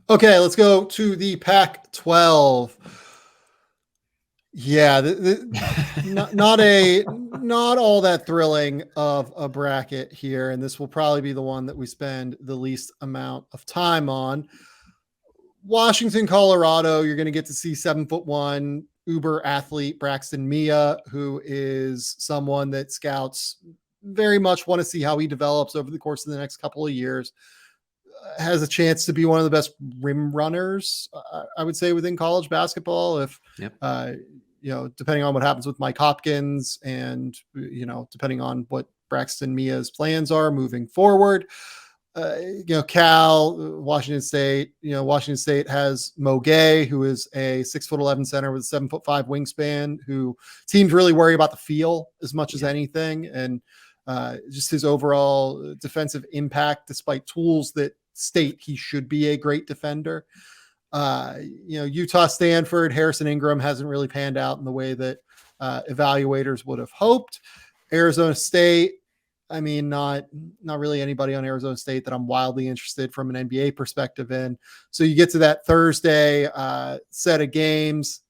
Okay, let's go to the Pac-12. Yeah, not all that thrilling of a bracket here, and this will probably be the one that we spend the least amount of time on. Washington, Colorado, you're going to get to see 7'1" uber athlete Braxton Mia, who is someone that scouts very much want to see how he develops over the course of the next couple of years. Has a chance to be one of the best rim runners, I would say, within college basketball. If, Yep. Depending on what happens with Mike Hopkins and, depending on what Braxton Mia's plans are moving forward. Cal, Washington State, Washington State has Mo Gay, who is a 6'11" center with a 7'5" wingspan, who teams really worry about the feel as much as anything. And just his overall defensive impact, despite tools that state he should be a great defender. Utah, Stanford, Harrison Ingram hasn't really panned out in the way that evaluators would have hoped. Arizona State, I mean, not really anybody on Arizona State that I'm wildly interested from an NBA perspective in. So you get to that Thursday set of games.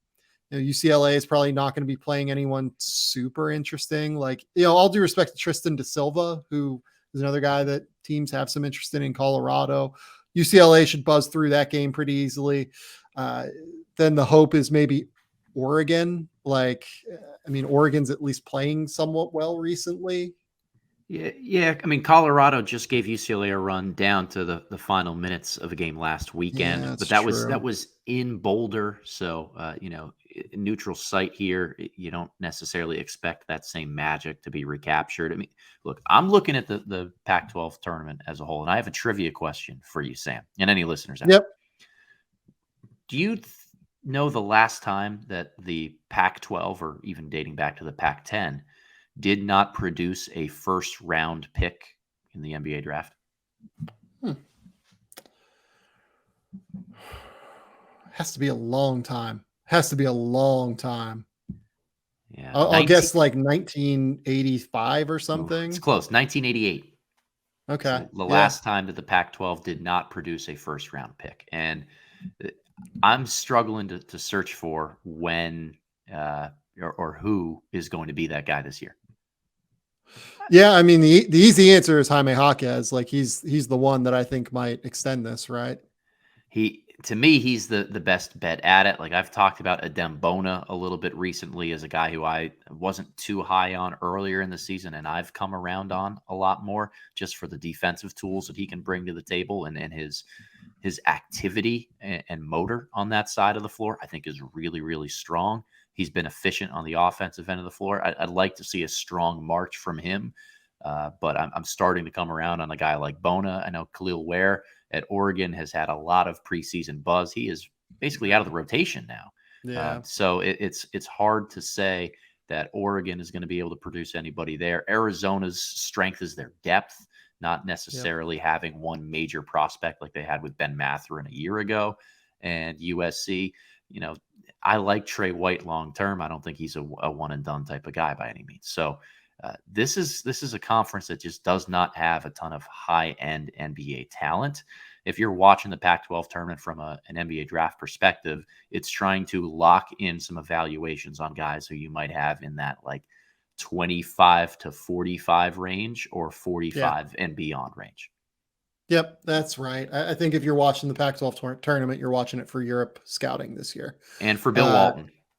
UCLA is probably not going to be playing anyone super interesting. Like, all due respect to Tristan da Silva, who is another guy that teams have some interest in Colorado. UCLA should buzz through that game pretty easily. Then the hope is maybe Oregon. Oregon's at least playing somewhat well recently. Yeah. I mean, Colorado just gave UCLA a run down to the final minutes of a game last weekend, but that was in Boulder. So, neutral site here, you don't necessarily expect that same magic to be recaptured. I mean, look, I'm looking at the Pac-12 tournament as a whole, and I have a trivia question for you, Sam, and any listeners out there. Do you know the last time that the Pac-12, or even dating back to the Pac-10, did not produce a first round pick in the NBA draft? Has to be a long time. Yeah. I'll guess like 1985 or something. It's close. 1988. Okay. So the last time that the Pac-12 did not produce a first round pick. And I'm struggling to search for when or who is going to be that guy this year. Yeah, I mean, the easy answer is Jaime Jaquez. Like, he's the one that I think might extend this, right? To me, he's the best bet at it. Like, I've talked about Adem Bona a little bit recently as a guy who I wasn't too high on earlier in the season, and I've come around on a lot more just for the defensive tools that he can bring to the table, and his activity and motor on that side of the floor, I think, is really, really strong. He's been efficient on the offensive end of the floor. I'd like to see a strong march from him, but I'm starting to come around on a guy like Bona. I know Kel'el Ware at Oregon has had a lot of preseason buzz. He is basically out of the rotation now. Yeah. So it's hard to say that Oregon is going to be able to produce anybody there. Arizona's strength is their depth, not necessarily having one major prospect like they had with Ben Mathurin a year ago. And USC, I like Trey White long term. I don't think he's a one and done type of guy by any means. So this is a conference that just does not have a ton of high end NBA talent. If you're watching the Pac-12 tournament from an NBA draft perspective, it's trying to lock in some evaluations on guys who you might have in that like 25 to 45 range or 45 and beyond range. Yep, that's right. I think if you're watching the Pac-12 tournament, you're watching it for Europe scouting this year. And for Bill Walton.